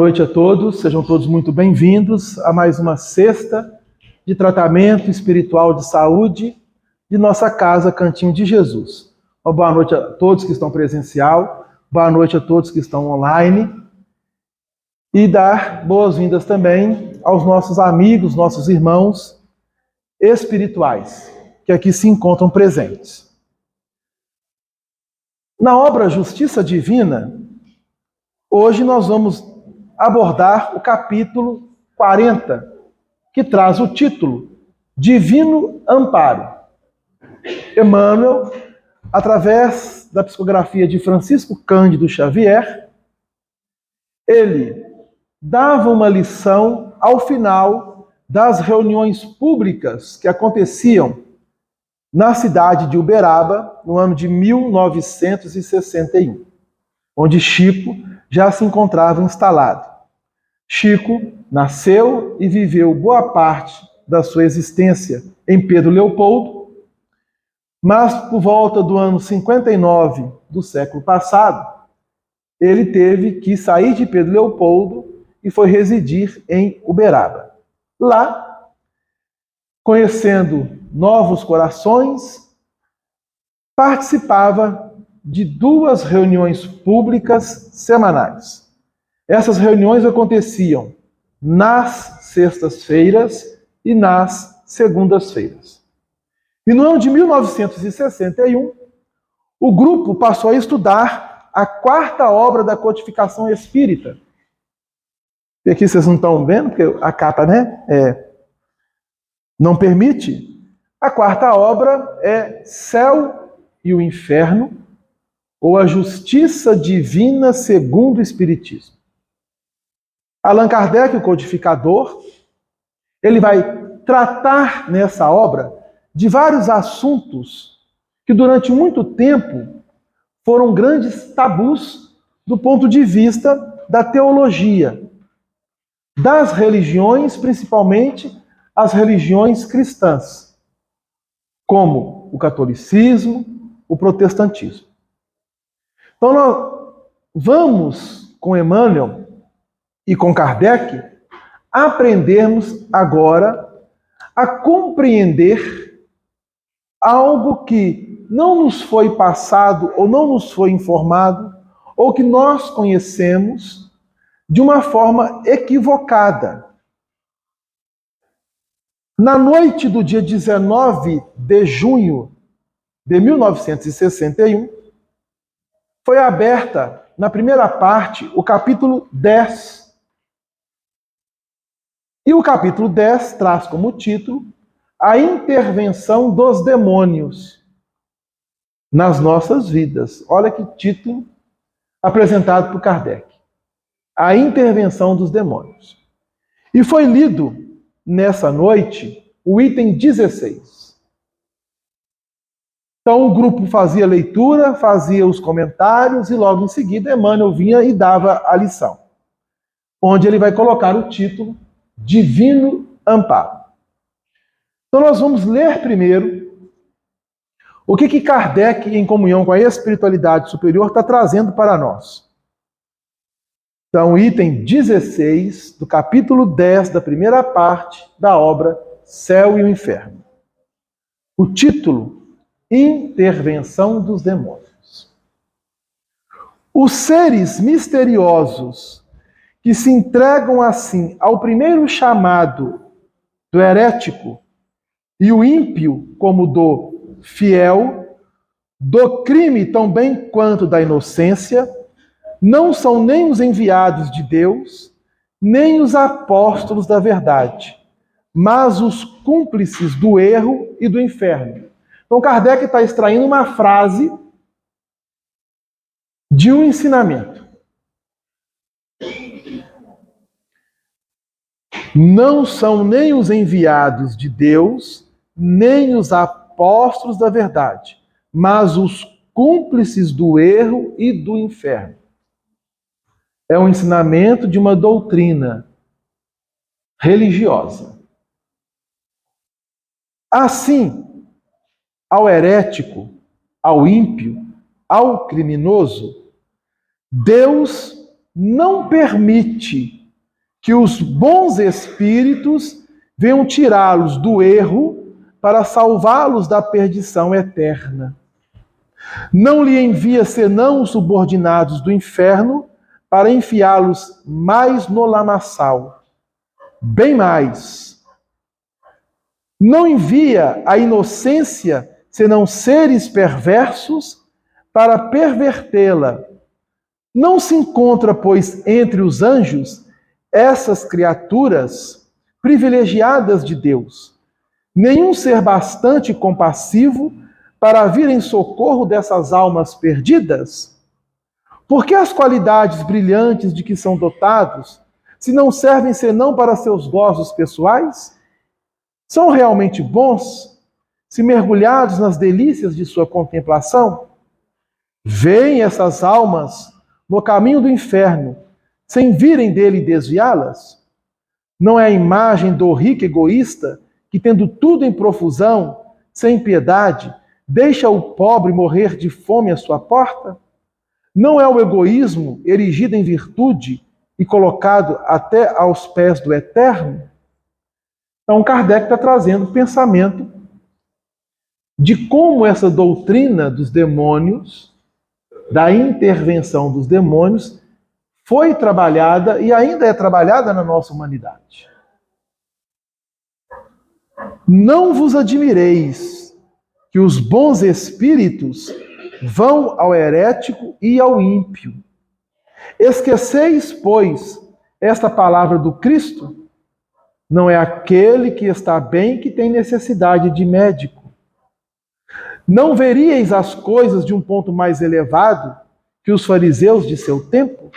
Boa noite a todos, sejam todos muito bem-vindos a mais uma sexta de tratamento espiritual de saúde de nossa casa Cantinho de Jesus. Uma boa noite a todos que estão presencial, boa noite a todos que estão online e dar boas-vindas também aos nossos amigos, nossos irmãos espirituais que aqui se encontram presentes. Na obra Justiça Divina, hoje nós vamos abordar o capítulo 40, que traz o título Divino Amparo. Emmanuel, através da psicografia de Francisco Cândido Xavier, ele dava uma lição ao final das reuniões públicas que aconteciam na cidade de Uberaba, no ano de 1961, onde Chico já se encontrava instalado. Chico nasceu e viveu boa parte da sua existência em Pedro Leopoldo, mas por volta do ano 59 do século passado, ele teve que sair de Pedro Leopoldo e foi residir em Uberaba. Lá, conhecendo novos corações, participava de 2 reuniões públicas semanais. Essas reuniões aconteciam nas sextas-feiras e nas segundas-feiras. E no ano de 1961, o grupo passou a estudar a 4ª obra da codificação espírita. E aqui vocês não estão vendo, porque a capa, não permite. A 4ª obra é Céu e o Inferno, ou a Justiça Divina segundo o Espiritismo. Allan Kardec, o codificador, ele vai tratar nessa obra de vários assuntos que durante muito tempo foram grandes tabus do ponto de vista da teologia, das religiões, principalmente as religiões cristãs, como o catolicismo, o protestantismo. Então nós vamos com Emmanuel e com Kardec aprendermos agora a compreender algo que não nos foi passado ou não nos foi informado ou que nós conhecemos de uma forma equivocada. Na noite do dia 19 de junho de 1961, foi aberta, na primeira parte, o capítulo 10. E o capítulo 10 traz como título a intervenção dos demônios nas nossas vidas. Olha que título apresentado por Kardec. A intervenção dos demônios. E foi lido nessa noite o item 16. Então o grupo fazia a leitura, fazia os comentários e logo em seguida Emmanuel vinha e dava a lição, onde ele vai colocar o título Divino Amparo. Então nós vamos ler primeiro o que Kardec, em comunhão com a espiritualidade superior, está trazendo para nós. Então, item 16 do capítulo 10 da primeira parte da obra Céu e o Inferno. O título: Intervenção dos Demônios. Os seres misteriosos que se entregam assim ao primeiro chamado do herético e o ímpio como do fiel, do crime tão bem quanto da inocência, não são nem os enviados de Deus, nem os apóstolos da verdade, mas os cúmplices do erro e do inferno. Então Kardec está extraindo uma frase de um ensinamento. Não são nem os enviados de Deus, nem os apóstolos da verdade, mas os cúmplices do erro e do inferno. É um ensinamento de uma doutrina religiosa. Assim, ao herético, ao ímpio, ao criminoso, Deus não permite que os bons espíritos venham tirá-los do erro para salvá-los da perdição eterna. Não lhe envia senão os subordinados do inferno para enfiá-los mais no lamaçal. Bem mais. Não envia a inocência senão seres perversos para pervertê-la. Não se encontra, pois, entre os anjos essas criaturas privilegiadas de Deus, nenhum ser bastante compassivo para vir em socorro dessas almas perdidas? Porque as qualidades brilhantes de que são dotados, se não servem senão para seus gozos pessoais, são realmente bons, se mergulhados nas delícias de sua contemplação? Veem essas almas no caminho do inferno, sem virem dele desviá-las? Não é a imagem do rico egoísta que, tendo tudo em profusão, sem piedade, deixa o pobre morrer de fome à sua porta? Não é o egoísmo erigido em virtude e colocado até aos pés do Eterno? Então, Kardec está trazendo o pensamento de como essa doutrina dos demônios, da intervenção dos demônios, foi trabalhada e ainda é trabalhada na nossa humanidade. Não vos admireis que os bons espíritos vão ao herético e ao ímpio. Esqueceis, pois, esta palavra do Cristo: não é aquele que está bem que tem necessidade de médico. Não veríeis as coisas de um ponto mais elevado que os fariseus de seu tempo?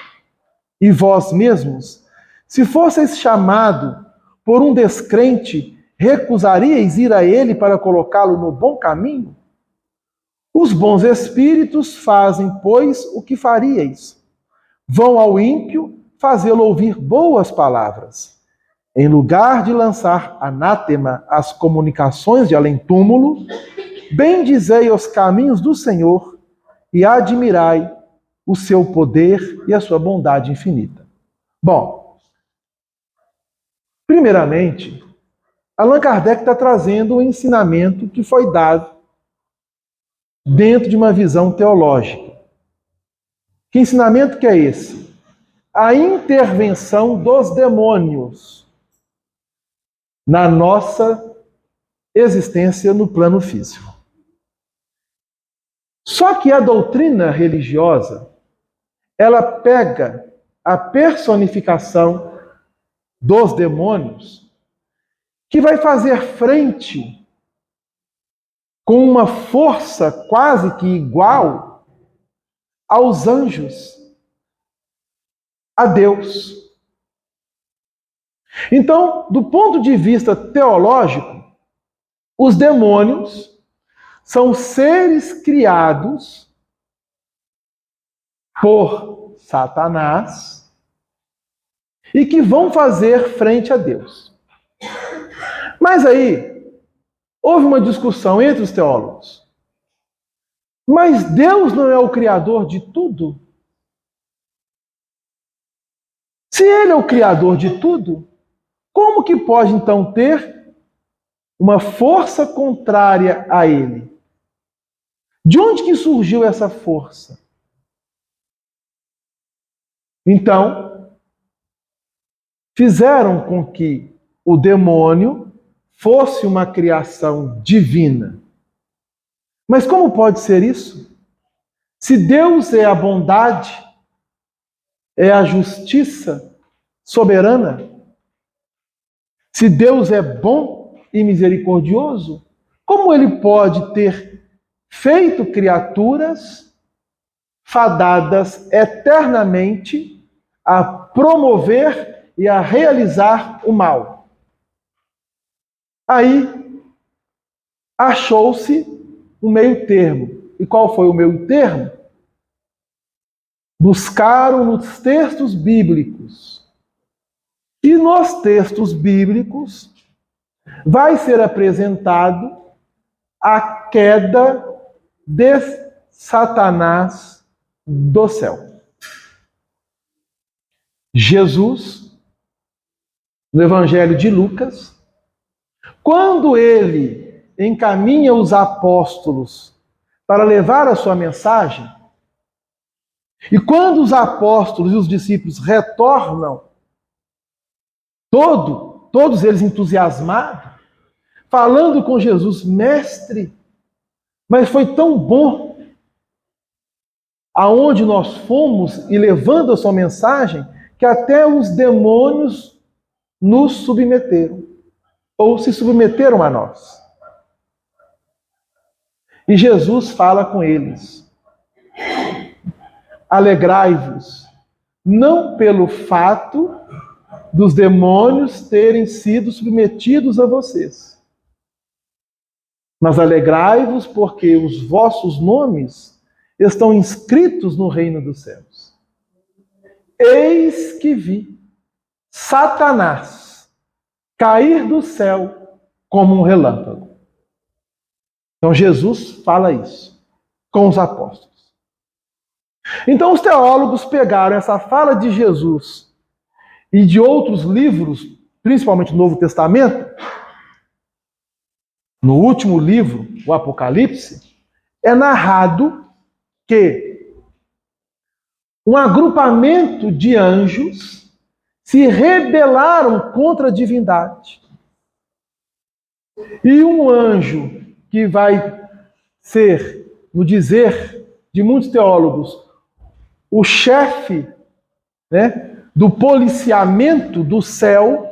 E vós mesmos, se fosseis chamado por um descrente, recusaríeis ir a ele para colocá-lo no bom caminho? Os bons espíritos fazem, pois, o que faríeis. Vão ao ímpio fazê-lo ouvir boas palavras. Em lugar de lançar anátema às comunicações de além-túmulo, bendizei os caminhos do Senhor e admirai o seu poder e a sua bondade infinita. Bom, primeiramente, Allan Kardec está trazendo um ensinamento que foi dado dentro de uma visão teológica. Que ensinamento que é esse? A intervenção dos demônios na nossa existência no plano físico. Só que a doutrina religiosa, ela pega a personificação dos demônios, que vai fazer frente com uma força quase que igual aos anjos, a Deus. Então, do ponto de vista teológico, os demônios são seres criados por Satanás e que vão fazer frente a Deus. Mas aí, houve uma discussão entre os teólogos. Mas Deus não é o criador de tudo? Se Ele é o criador de tudo, como que pode então ter uma força contrária a Ele? De onde que surgiu essa força? Então, fizeram com que o demônio fosse uma criação divina. Mas como pode ser isso? Se Deus é a bondade, é a justiça soberana, se Deus é bom e misericordioso, como Ele pode ter feito criaturas fadadas eternamente a promover e a realizar o mal? Aí achou-se um meio termo. E qual foi o meio termo? Buscaram nos textos bíblicos. E nos textos bíblicos vai ser apresentado a queda de Satanás do céu. Jesus, no Evangelho de Lucas, quando ele encaminha os apóstolos para levar a sua mensagem, e quando os apóstolos e os discípulos retornam, todos eles entusiasmados, falando com Jesus, mestre, mas foi tão bom aonde nós fomos e levando a sua mensagem, que até os demônios nos submeteram, ou se submeteram a nós. E Jesus fala com eles: alegrai-vos, não pelo fato dos demônios terem sido submetidos a vocês, mas alegrai-vos porque os vossos nomes estão inscritos no reino dos céus. Eis que vi Satanás cair do céu como um relâmpago. Então Jesus fala isso com os apóstolos. Então os teólogos pegaram essa fala de Jesus e de outros livros, principalmente no Novo Testamento. No último livro, o Apocalipse, é narrado que um agrupamento de anjos se rebelaram contra a divindade. E um anjo que vai ser, no dizer de muitos teólogos, o chefe, do policiamento do céu,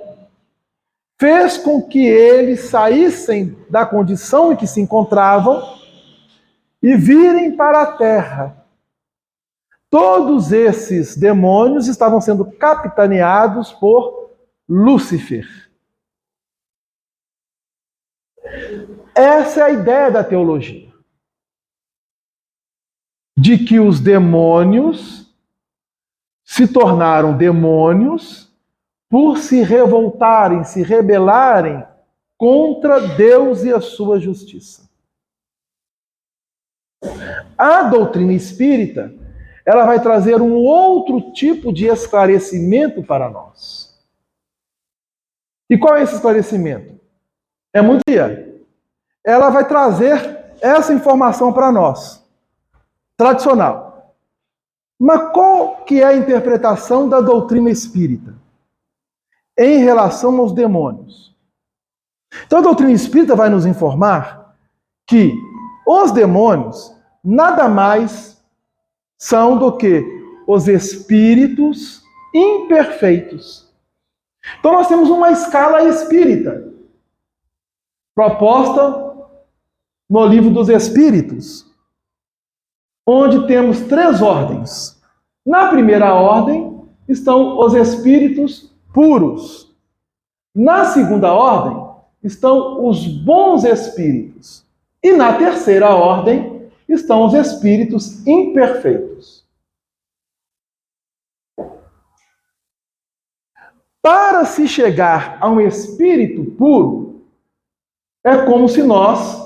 fez com que eles saíssem da condição em que se encontravam e virem para a terra. Todos esses demônios estavam sendo capitaneados por Lúcifer. Essa é a ideia da teologia. De que os demônios se tornaram demônios por se revoltarem, se rebelarem contra Deus e a sua justiça. A doutrina espírita, ela vai trazer um outro tipo de esclarecimento para nós. E qual é esse esclarecimento? É muito dia. Ela vai trazer essa informação para nós, tradicional. Mas qual que é a interpretação da doutrina espírita em relação aos demônios? Então a doutrina espírita vai nos informar que os demônios nada mais são do que os espíritos imperfeitos. Então nós temos uma escala espírita proposta no Livro dos Espíritos, onde temos 3 ordens. Na primeira ordem estão os espíritos puros. Na segunda ordem estão os bons espíritos. E na terceira ordem estão os espíritos imperfeitos. Para se chegar a um espírito puro, é como se nós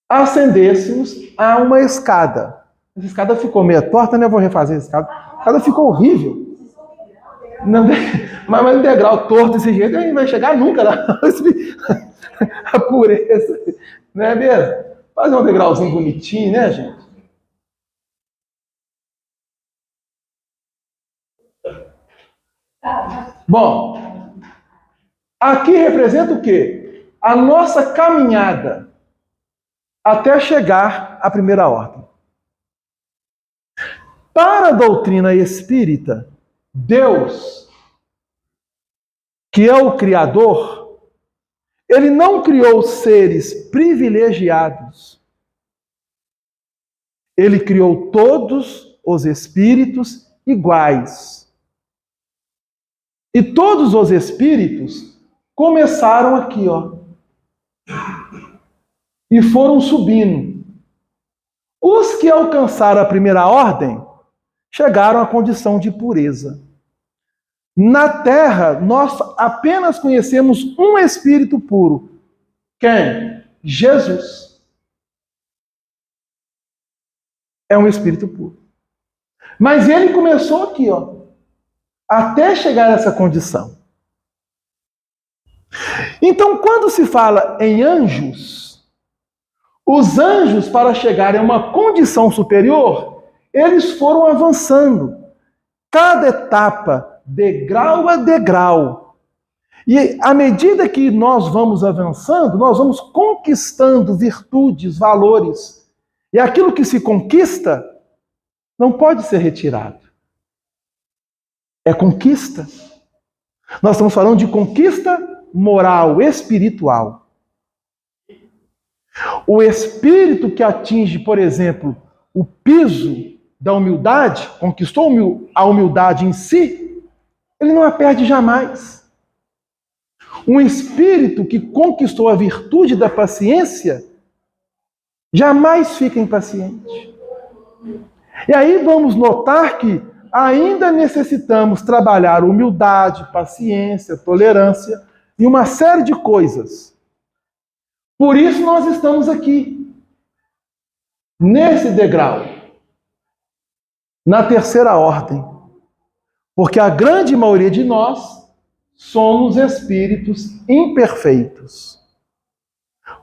ascendêssemos a uma escada. Essa escada ficou meio torta, né? Eu vou refazer essa escada. A escada ficou horrível. Não, mas um degrau torto desse jeito, a gente vai chegar nunca lá. A pureza. Não é mesmo? Fazer um degrauzinho bonitinho, né, gente? Bom, aqui representa o quê? A nossa caminhada até chegar à primeira ordem. Para a doutrina espírita, Deus, que é o Criador, ele não criou seres privilegiados. Ele criou todos os espíritos iguais. E todos os espíritos começaram aqui, ó. E foram subindo. Os que alcançaram a primeira ordem chegaram à condição de pureza. Na Terra, nós apenas conhecemos um espírito puro. Quem? Jesus. É um espírito puro. Mas ele começou aqui, ó, até chegar a essa condição. Então, quando se fala em anjos, os anjos, para chegarem a uma condição superior, eles foram avançando. Cada etapa, degrau a degrau. E à medida que nós vamos avançando, nós vamos conquistando virtudes, valores. E aquilo que se conquista não pode ser retirado. É conquista. Nós estamos falando de conquista moral, espiritual. O espírito que atinge, por exemplo, o piso da humildade, conquistou a humildade em si, ele não a perde jamais. Um espírito que conquistou a virtude da paciência jamais fica impaciente. E aí vamos notar que ainda necessitamos trabalhar humildade, paciência, tolerância e uma série de coisas. Por isso nós estamos aqui, nesse degrau, na terceira ordem. Porque a grande maioria de nós somos espíritos imperfeitos,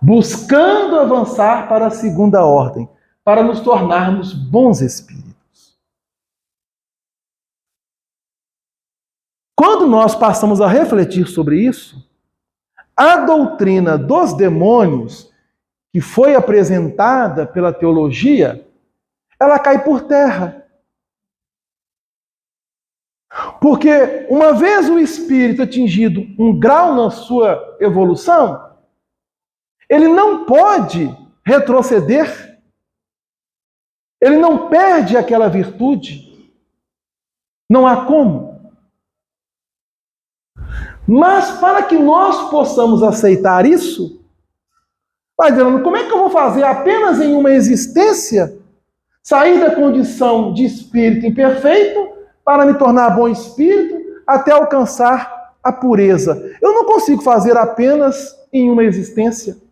buscando avançar para a segunda ordem, para nos tornarmos bons espíritos. Quando nós passamos a refletir sobre isso, a doutrina dos demônios, que foi apresentada pela teologia, ela cai por terra. Porque uma vez o espírito atingido um grau na sua evolução, ele não pode retroceder. Ele não perde aquela virtude. Não há como. Mas para que nós possamos aceitar isso, vai dizendo, como é que eu vou fazer apenas em uma existência sair da condição de espírito imperfeito para me tornar bom espírito até alcançar a pureza? Eu não consigo fazer apenas em uma existência.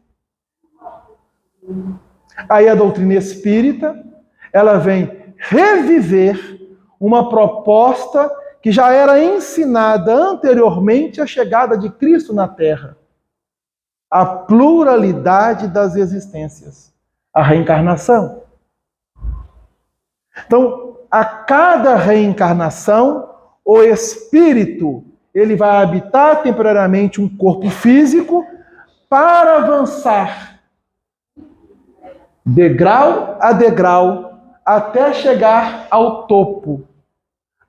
Aí a doutrina espírita, ela vem reviver uma proposta que já era ensinada anteriormente à chegada de Cristo na Terra. A pluralidade das existências. A reencarnação. Então, a cada reencarnação, o espírito ele vai habitar temporariamente um corpo físico para avançar degrau a degrau até chegar ao topo,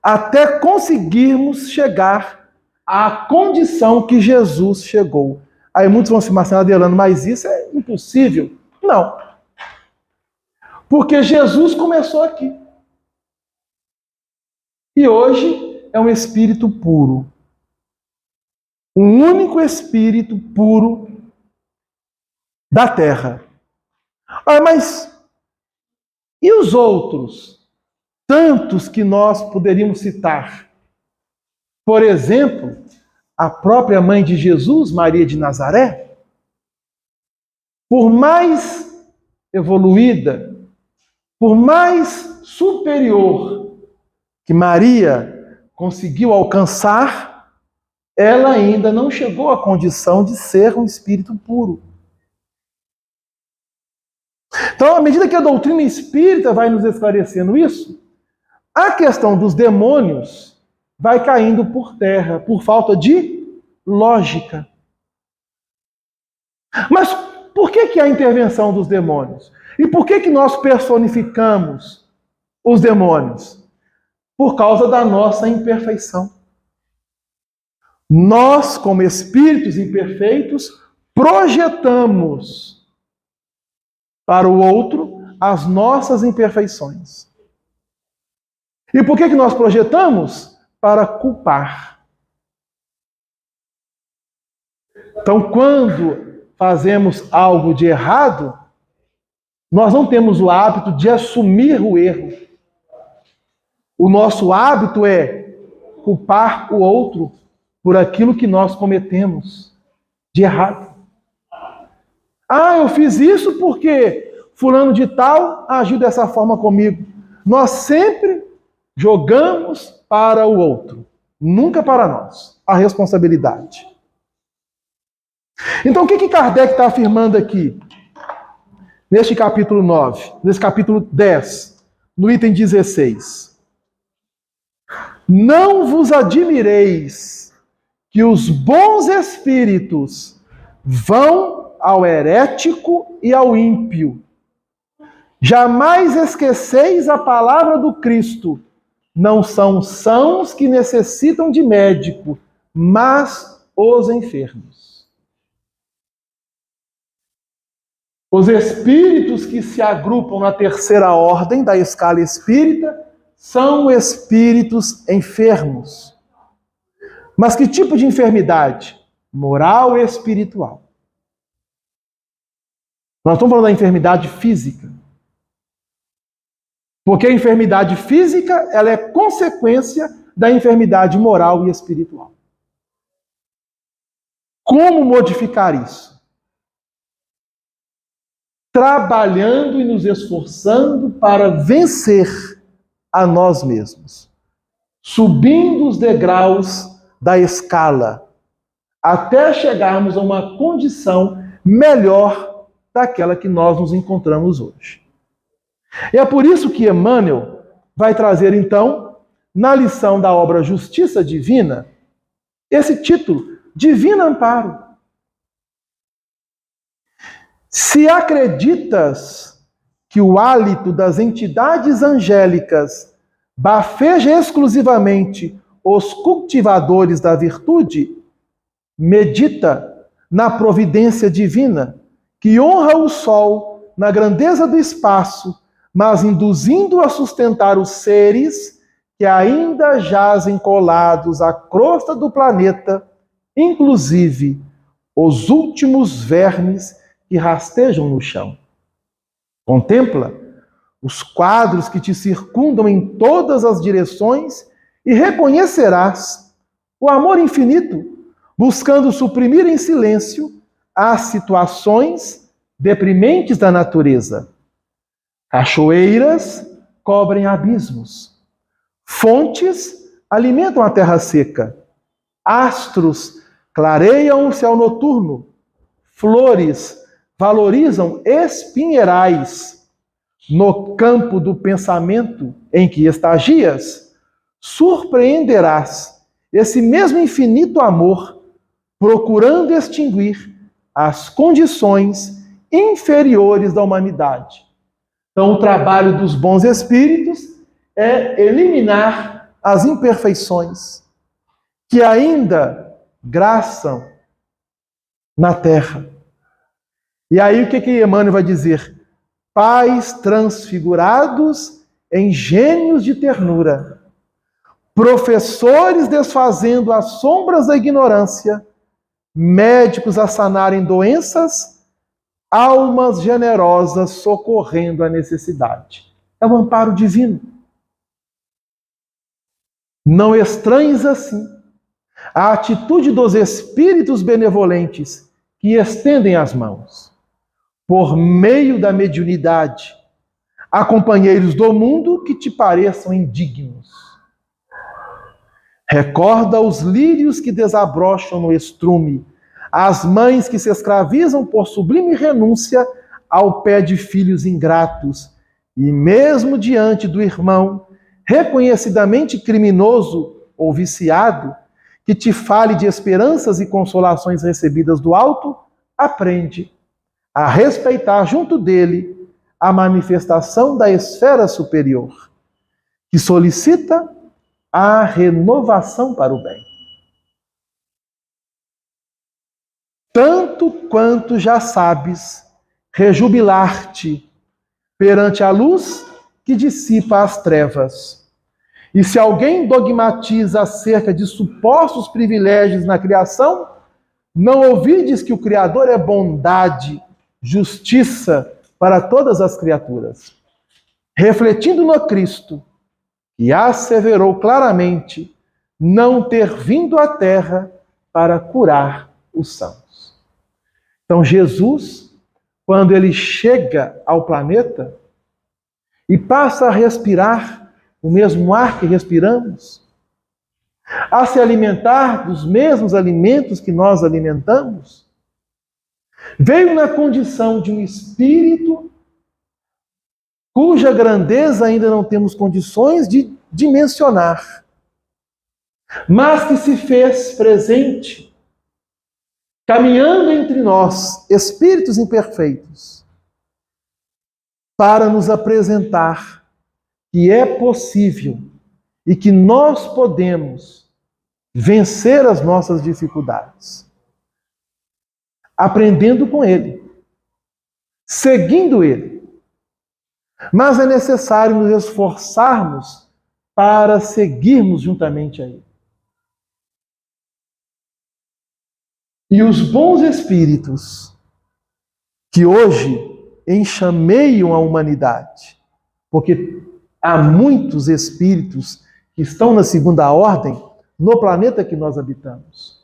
até conseguirmos chegar à condição que Jesus chegou. Aí muitos vão se marcar, Adelano, mas isso é impossível. Não. Porque Jesus começou aqui. E hoje é um espírito puro. Um único espírito puro da terra. Ah, mas e os outros? Tantos que nós poderíamos citar. Por exemplo, a própria mãe de Jesus, Maria de Nazaré, por mais evoluída, por mais superior que Maria conseguiu alcançar, ela ainda não chegou à condição de ser um espírito puro. Então, à medida que a doutrina espírita vai nos esclarecendo isso, a questão dos demônios vai caindo por terra, por falta de lógica. Mas por que há a intervenção dos demônios? E por que nós personificamos os demônios? Por causa da nossa imperfeição. Nós, como espíritos imperfeitos, projetamos para o outro as nossas imperfeições. E por que nós projetamos? Para culpar. Então, quando fazemos algo de errado, nós não temos o hábito de assumir o erro. O nosso hábito é culpar o outro por aquilo que nós cometemos de errado. Ah, eu fiz isso porque fulano de tal agiu dessa forma comigo. Nós sempre Jogamos para o outro, nunca para nós, a responsabilidade. Então, o que Kardec está afirmando aqui? Neste capítulo 9, nesse capítulo 10, no item 16. Não vos admireis que os bons espíritos vão ao herético e ao ímpio. Jamais esqueceis a palavra do Cristo. Não são sãos que necessitam de médico, mas os enfermos. Os espíritos que se agrupam na terceira ordem da escala espírita são espíritos enfermos. Mas que tipo de enfermidade? Moral e espiritual. Nós estamos falando da enfermidade física. Porque a enfermidade física, ela é consequência da enfermidade moral e espiritual. Como modificar isso? Trabalhando e nos esforçando para vencer a nós mesmos. Subindo os degraus da escala, até chegarmos a uma condição melhor daquela que nós nos encontramos hoje. E é por isso que Emmanuel vai trazer, então, na lição da obra Justiça Divina, esse título, Divino Amparo. Se acreditas que o hálito das entidades angélicas bafeja exclusivamente os cultivadores da virtude, medita na providência divina, que honra o sol na grandeza do espaço, mas induzindo a sustentar os seres que ainda jazem colados à crosta do planeta, inclusive os últimos vermes que rastejam no chão. Contempla os quadros que te circundam em todas as direções e reconhecerás o amor infinito, buscando suprimir em silêncio as situações deprimentes da natureza. Cachoeiras cobrem abismos. Fontes alimentam a terra seca. Astros clareiam o céu noturno. Flores valorizam espinheirais. No campo do pensamento em que estagias, surpreenderás esse mesmo infinito amor, procurando extinguir as condições inferiores da humanidade. Então, o trabalho dos bons espíritos é eliminar as imperfeições que ainda graçam na terra. E aí o que Emmanuel vai dizer? Pais transfigurados em gênios de ternura, professores desfazendo as sombras da ignorância, médicos a sanarem doenças, almas generosas socorrendo a necessidade. É um amparo divino. Não estranhes assim a atitude dos espíritos benevolentes que estendem as mãos, por meio da mediunidade, a companheiros do mundo que te pareçam indignos. Recorda os lírios que desabrocham no estrume, as mães que se escravizam por sublime renúncia ao pé de filhos ingratos, e mesmo diante do irmão, reconhecidamente criminoso ou viciado, que te fale de esperanças e consolações recebidas do alto, aprende a respeitar junto dele a manifestação da esfera superior, que solicita a renovação para o bem. Tanto quanto já sabes rejubilar-te perante a luz que dissipa as trevas. E se alguém dogmatiza acerca de supostos privilégios na criação, não ouvides que o Criador é bondade, justiça para todas as criaturas. Refletindo no Cristo, que asseverou claramente não ter vindo à terra para curar os sãos. Então Jesus, quando ele chega ao planeta e passa a respirar o mesmo ar que respiramos, a se alimentar dos mesmos alimentos que nós alimentamos, veio na condição de um espírito cuja grandeza ainda não temos condições de dimensionar, mas que se fez presente, caminhando entre nós, espíritos imperfeitos, para nos apresentar que é possível e que nós podemos vencer as nossas dificuldades, aprendendo com Ele, seguindo Ele. Mas é necessário nos esforçarmos para seguirmos juntamente a Ele. E os bons espíritos que hoje enxameiam a humanidade, porque há muitos espíritos que estão na segunda ordem no planeta que nós habitamos.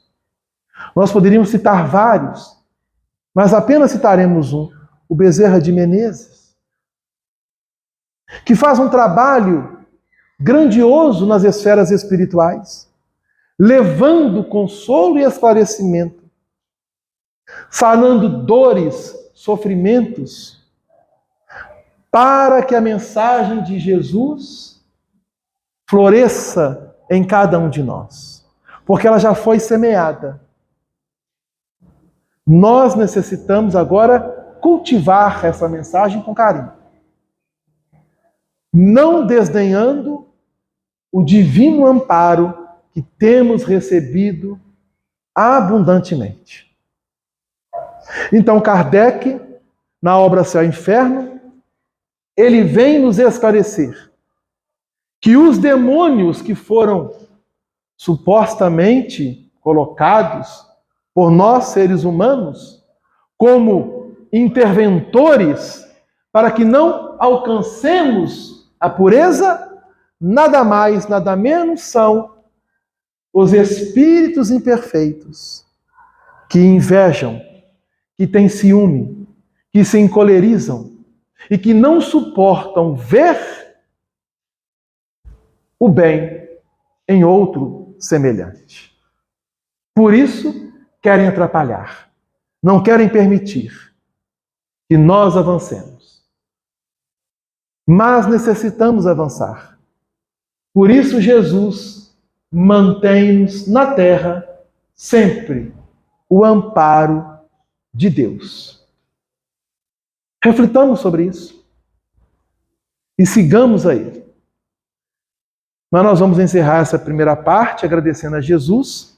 Nós poderíamos citar vários, mas apenas citaremos um, o Bezerra de Menezes, que faz um trabalho grandioso nas esferas espirituais, levando consolo e esclarecimento, sanando dores, sofrimentos, para que a mensagem de Jesus floresça em cada um de nós, porque ela já foi semeada. Nós necessitamos agora cultivar essa mensagem com carinho, não desdenhando o divino amparo que temos recebido abundantemente. Então, Kardec, na obra Céu e Inferno, ele vem nos esclarecer que os demônios que foram supostamente colocados por nós, seres humanos, como interventores para que não alcancemos a pureza, nada mais, nada menos são os espíritos imperfeitos que invejam, que têm ciúme, que se encolerizam e que não suportam ver o bem em outro semelhante. Por isso, querem atrapalhar, não querem permitir que nós avancemos. Mas necessitamos avançar. Por isso, Jesus mantém-nos na terra sempre o amparo de Deus. Reflitamos sobre isso e sigamos a Ele. Mas nós vamos encerrar essa primeira parte agradecendo a Jesus